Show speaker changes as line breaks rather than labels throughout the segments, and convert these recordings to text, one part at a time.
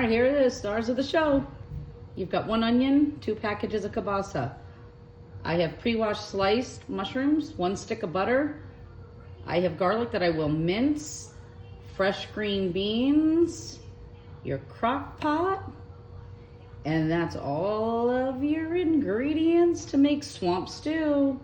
right, here it is, stars of the show. You've got 1 onion, 2 packages of kielbasa. I have pre-washed sliced mushrooms, 1 stick of butter. I have garlic that I will mince, fresh green beans, your crock pot, and that's all of your ingredients to make swamp stew.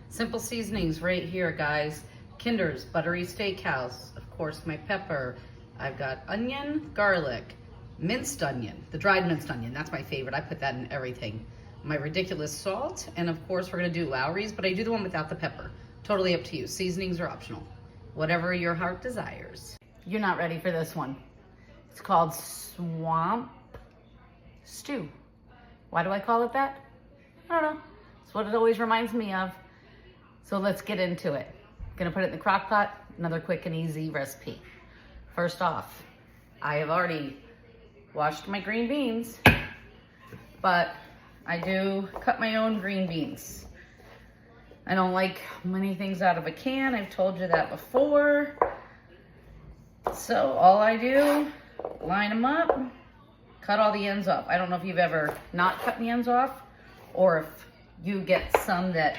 Simple seasonings right here, guys. Kinder's Buttery Steakhouse, of course my pepper. I've got onion, garlic, minced onion, the dried minced onion, that's my favorite. I put that in everything. My ridiculous salt, and of course we're gonna do Lowry's, but I do the one without the pepper. Totally up to you. Seasonings are optional. Whatever your heart desires. You're not ready for this one. It's called swamp stew. Why do I call it that? I don't know. It's what it always reminds me of. So let's get into it. Gonna put it in the crock pot. Another quick and easy recipe. First off, I have already washed my green beans, but I do cut my own green beans. I don't like many things out of a can. I've told you that before. So all I do, line them up, cut all the ends off. I don't know if you've ever not cut the ends off, or if you get some that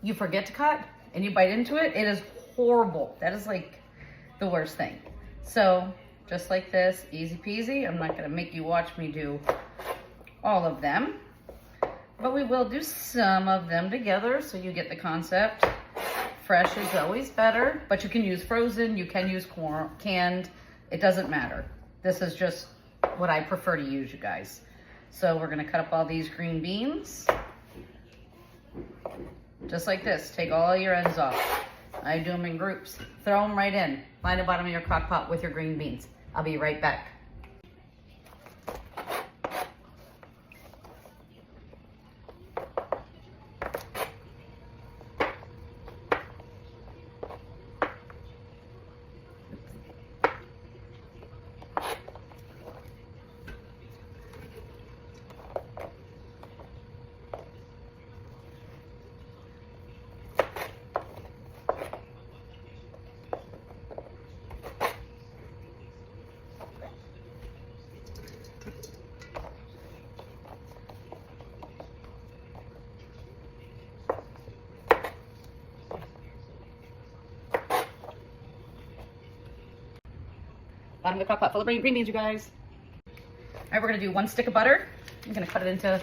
you forget to cut and you bite into it. It is horrible. That is like the worst thing. So just like this, easy peasy. I'm not gonna make you watch me do all of them, but we will do some of them together so you get the concept. Fresh is always better, but you can use frozen, you can use canned, it doesn't matter. This is just what I prefer to use, you guys. So we're gonna cut up all these green beans. Just like this, take all your ends off. I do them in groups. Throw them right in. Line the bottom of your crock pot with your green beans. I'll be right back. Bottom of the crock pot full of green beans, you guys. All right, we're gonna do 1 stick of butter. I'm gonna cut it into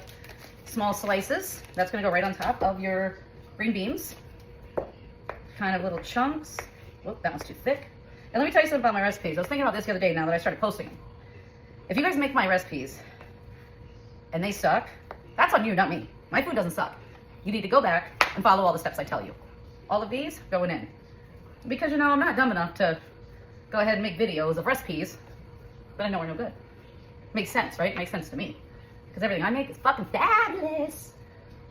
small slices. That's gonna go right on top of your green beans. Kind of little chunks. Whoop, that one's too thick. And let me tell you something about my recipes. I was thinking about this the other day now that I started posting them. If you guys make my recipes and they suck, that's on you, not me. My food doesn't suck. You need to go back and follow all the steps I tell you. All of these going in. Because, you know, I'm not dumb enough to go ahead and make videos of recipes, but I know we're no good. Makes sense, right? Makes sense to me. Because everything I make is fucking fabulous.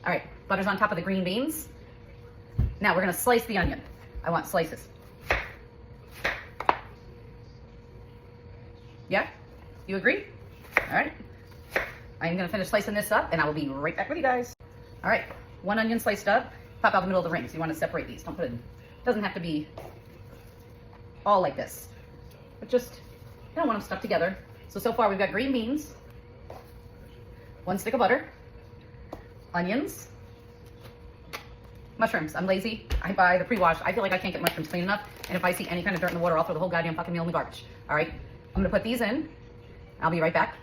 All right, butter's on top of the green beans. Now we're gonna slice the onion. I want slices. Yeah? You agree? All right. I'm gonna finish slicing this up and I will be right back with you guys. All right, 1 onion sliced up. Pop out the middle of the ring. So you wanna separate these. Don't put it in. It doesn't have to be all like this, but just, you don't want them stuck together. So far we've got green beans, 1 stick of butter, onions, mushrooms. I'm lazy. I buy the pre-washed. I feel like I can't get mushrooms clean enough, and if I see any kind of dirt in the water, I'll throw the whole goddamn fucking meal in the garbage. All right, I'm gonna put these in. I'll be right back.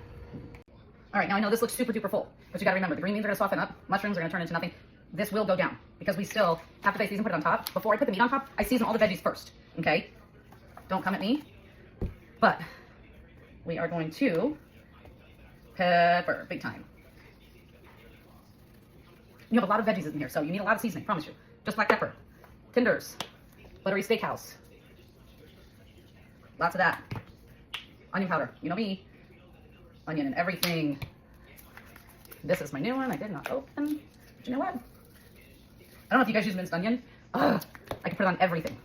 All right, now I know this looks super duper full, but you gotta remember the green beans are gonna soften up, mushrooms are gonna turn into nothing. This will go down because we still have to bake these and put it on top. Before I put the meat on top, I season all the veggies first, okay? Don't come at me, but we are going to pepper, big time. You have a lot of veggies in here, so you need a lot of seasoning, promise you. Just black pepper, Kinder's Buttery Steakhouse, lots of that. Onion powder, you know me, onion and everything. This is my new one, I did not open. But you know what? I don't know if you guys use minced onion. Ugh, I can put it on everything.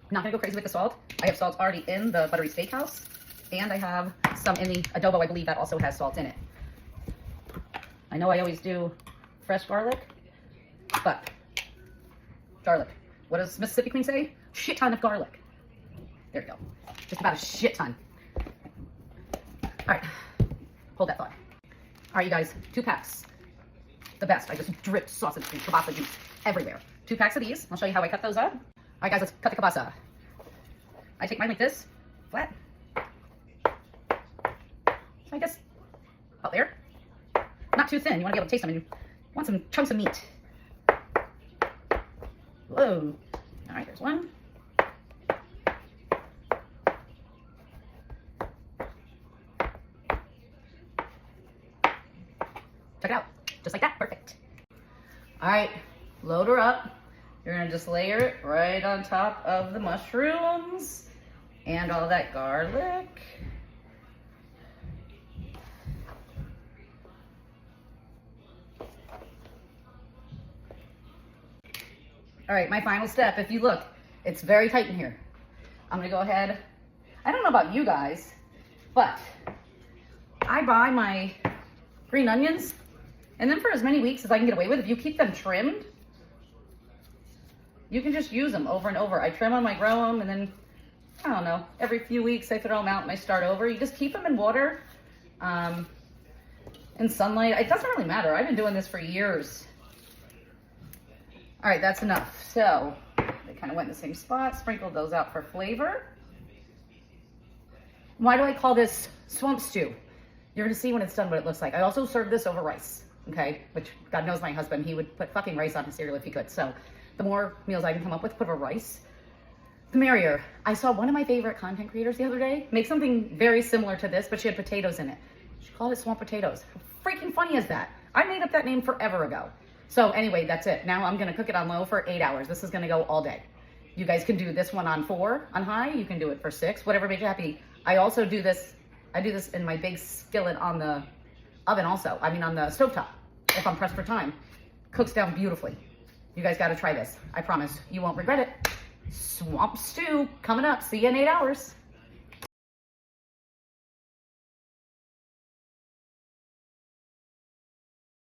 I'm not gonna go crazy with the salt. I have salt already in the Buttery Steakhouse. And I have some in the adobo. I believe that also has salt in it. I know I always do fresh garlic, but garlic. What does Mississippi Queen say? Shit ton of garlic. There you go. Just about a shit ton. All right, hold that thought. All right, you guys, 2 packs. The best. I just dripped sausage juice, kielbasa juice everywhere. 2 packs of these. I'll show you how I cut those up. All right, guys, let's cut the kielbasa. I take mine like this, flat. I guess about there. Not too thin. You want to be able to taste them, and you want some chunks of meat. Whoa. All right, there's one. Check it out. Just like that. Perfect. All right, load her up. You're going to just layer it right on top of the mushrooms and all that garlic. All right, my final step. If you look, it's very tight in here. I'm gonna go ahead. I don't know about you guys, but I buy my green onions, and then for as many weeks as I can get away with, if you keep them trimmed, you can just use them over and over. I trim them, I grow them, and then, I don't know, every few weeks I throw them out and I start over. You just keep them in water, in sunlight. It doesn't really matter. I've been doing this for years. All right, that's enough. So they kind of went in the same spot, sprinkled those out for flavor. Why do I call this swamp stew? You're gonna see when it's done what it looks like. I also serve this over rice, okay? Which God knows my husband, he would put fucking rice on his cereal if he could. So the more meals I can come up with, put over rice, the merrier. I saw one of my favorite content creators the other day make something very similar to this, but she had potatoes in it. She called it swamp potatoes. How freaking funny is that? I made up that name forever ago. So anyway, that's it. Now I'm gonna cook it on low for 8 hours. This is gonna go all day. You guys can do this one on 4 on high. You can do it for 6, whatever makes you happy. I also do this, I do this in my big skillet on the oven also. I mean on the stovetop, if I'm pressed for time. Cooks down beautifully. You guys gotta try this. I promise you won't regret it. Swamp stew coming up. See you in 8 hours.